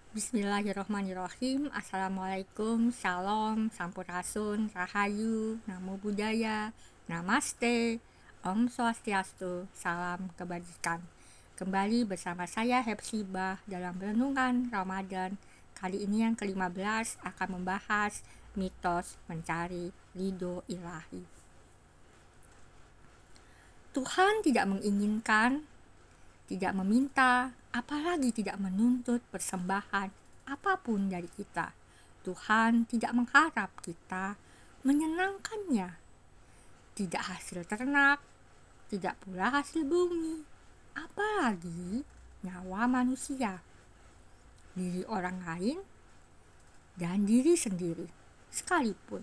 Bismillahirrohmanirrohim. Assalamualaikum, shalom, sampurasun, rahayu, namo buddhaya, namaste, om swastiastu, salam kebajikan. Kembali bersama saya Hepzibah dalam renungan Ramadan. Kali ini yang ke-15 akan membahas mitos mencari ridho ilahi. Tuhan tidak menginginkan, tidak meminta, apalagi tidak menuntut persembahan apapun dari kita. Tuhan tidak mengharap kita menyenangkannya. Tidak hasil ternak, tidak pula hasil bumi, apalagi nyawa manusia, diri orang lain, dan diri sendiri sekalipun.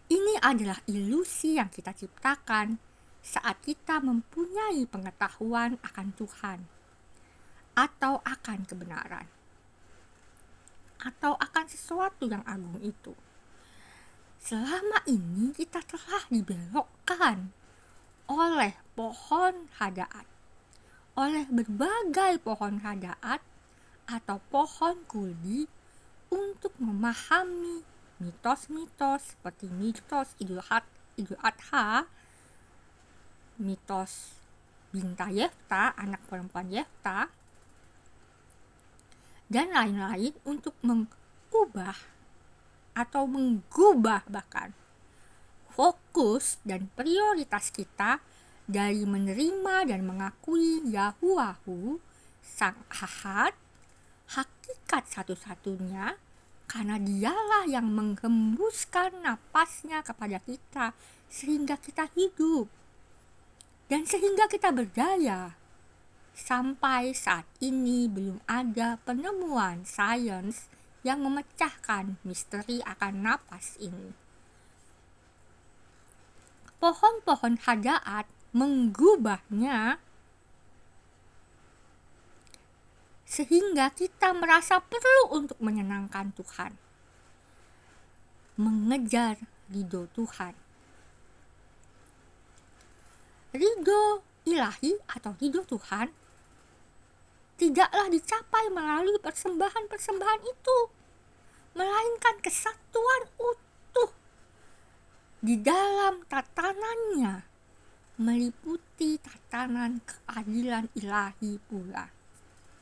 Ini adalah ilusi yang kita ciptakan saat kita mempunyai pengetahuan akan Tuhan, atau akan kebenaran, atau akan sesuatu yang agung itu. Selama ini kita telah dibelokkan oleh pohon hadaat, oleh berbagai pohon hadaat atau pohon kuldi untuk memahami mitos-mitos seperti mitos Idul Adha, mitos Binta Yefta, anak perempuan Yefta, dan lain-lain untuk mengubah atau menggubah bahkan fokus dan prioritas kita dari menerima dan mengakui Yahuwahu, Sang Ahad, hakikat satu-satunya, karena dialah yang menghembuskan napasnya kepada kita sehingga kita hidup. Dan sehingga kita berdaya. Sampai saat ini belum ada penemuan sains yang memecahkan misteri akan napas ini. Pohon-pohon hadaat menggubahnya sehingga kita merasa perlu untuk menyenangkan Tuhan, mengejar ridho Tuhan. Ridho ilahi atau ridho Tuhan tidaklah dicapai melalui persembahan-persembahan itu, melainkan kesatuan utuh di dalam tatanannya, meliputi tatanan keadilan ilahi pula.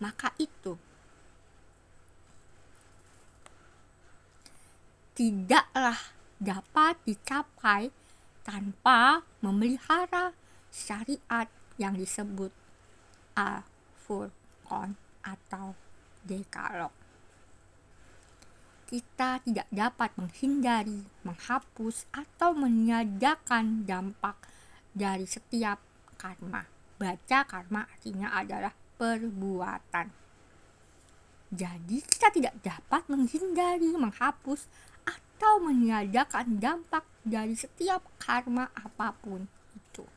Maka itu tidaklah dapat dicapai tanpa memelihara syariat yang disebut Al-Furqan atau Dekalog. Kita tidak dapat menghindari, menghapus, atau meniadakan dampak dari setiap karma. Baca karma artinya adalah perbuatan. Jadi kita tidak dapat menghindari, menghapus, atau meniadakan dampak dari setiap karma apapun itu.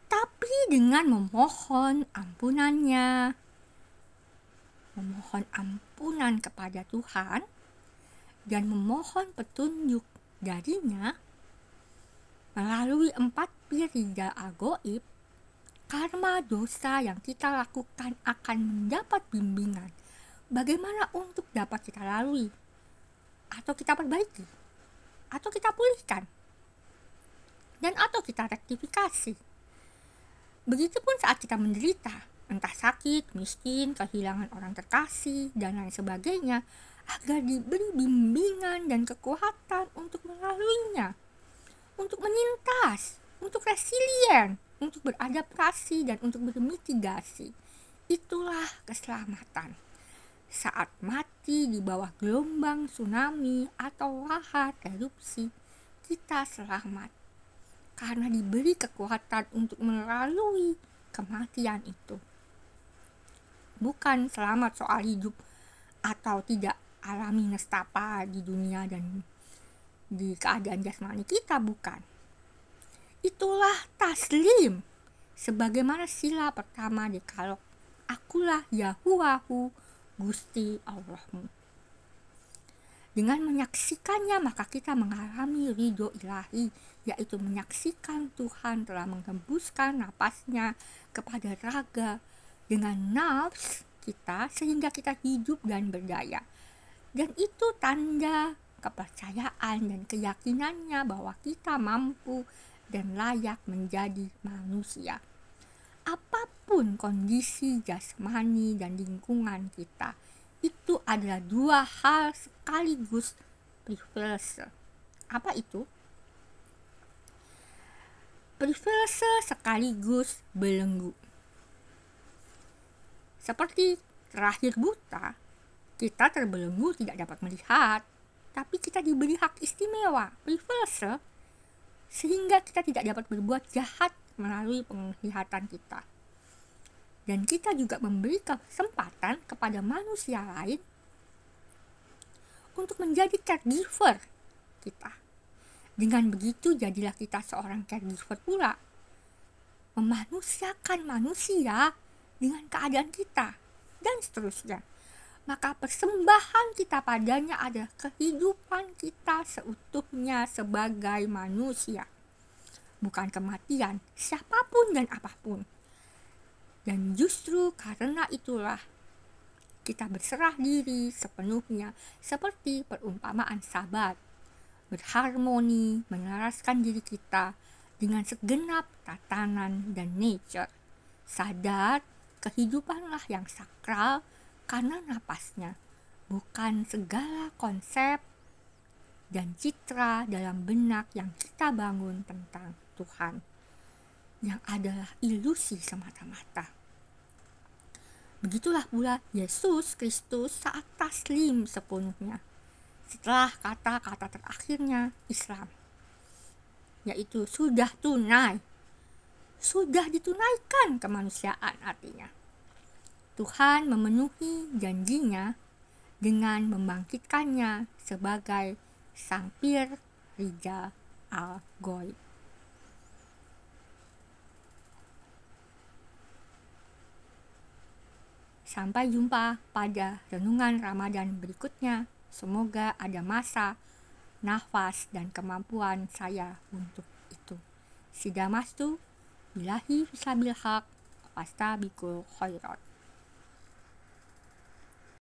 Tapi dengan memohon ampunannya, memohon ampunan kepada Tuhan, dan memohon petunjuk darinya melalui 4 piridal agoib, karma dosa yang kita lakukan akan mendapat bimbingan bagaimana untuk dapat kita lalui, atau kita perbaiki, atau kita pulihkan, dan atau kita rektifikasi. Begitupun saat kita menderita, entah sakit, miskin, kehilangan orang terkasih, dan lain sebagainya, agar diberi bimbingan dan kekuatan untuk melaluinya, untuk menyintas, untuk resilient, untuk beradaptasi, dan untuk bermitigasi. Itulah keselamatan. Saat mati di bawah gelombang tsunami atau lahar erupsi, kita selamat karena diberi kekuatan untuk melalui kematian itu. Bukan selamat soal hidup atau tidak alami nestapa di dunia dan di keadaan jasmani kita, bukan. Itulah taslim, sebagaimana sila pertama Dekalog, akulah Yahuwahu, Gusti Allahmu. Dengan menyaksikannya maka kita mengalami ridho ilahi, yaitu menyaksikan Tuhan telah menghembuskan napasnya kepada raga dengan nafs kita sehingga kita hidup dan berdaya. Dan itu tanda kepercayaan dan keyakinannya bahwa kita mampu dan layak menjadi manusia. Apapun kondisi jasmani dan lingkungan kita, itu adalah dua hal sekaligus privilege. Apa itu? Privilege sekaligus belenggu. Seperti terakhir buta, kita terbelenggu tidak dapat melihat, tapi kita diberi hak istimewa, privilege, sehingga kita tidak dapat berbuat jahat melalui penglihatan kita. Dan kita juga memberi kesempatan kepada manusia lain untuk menjadi caregiver kita. Dengan begitu jadilah kita seorang caregiver pula, memanusiakan manusia dengan keadaan kita, dan seterusnya. Maka persembahan kita padanya adalah kehidupan kita seutuhnya sebagai manusia, bukan kematian siapapun dan apapun. Dan justru karena itulah kita berserah diri sepenuhnya seperti perumpamaan Sabat, berharmoni menyelaraskan diri kita dengan segenap tatanan dan nature. Sadar kehidupanlah yang sakral karena napasnya, bukan segala konsep dan citra dalam benak yang kita bangun tentang Tuhan, yang adalah ilusi semata-mata. Begitulah pula Yesus Kristus saat taslim sepenuhnya, setelah kata-kata terakhirnya Islam, yaitu sudah tunai, sudah ditunaikan kemanusiaan artinya. Tuhan memenuhi janjinya dengan membangkitkannya sebagai Sang Pir Rijal Al-Ghaib. Sampai jumpa pada renungan Ramadan berikutnya. Semoga ada masa, nafas, dan kemampuan saya untuk itu. Sidamastu, billahi fisabil haq, wastabikul khairat.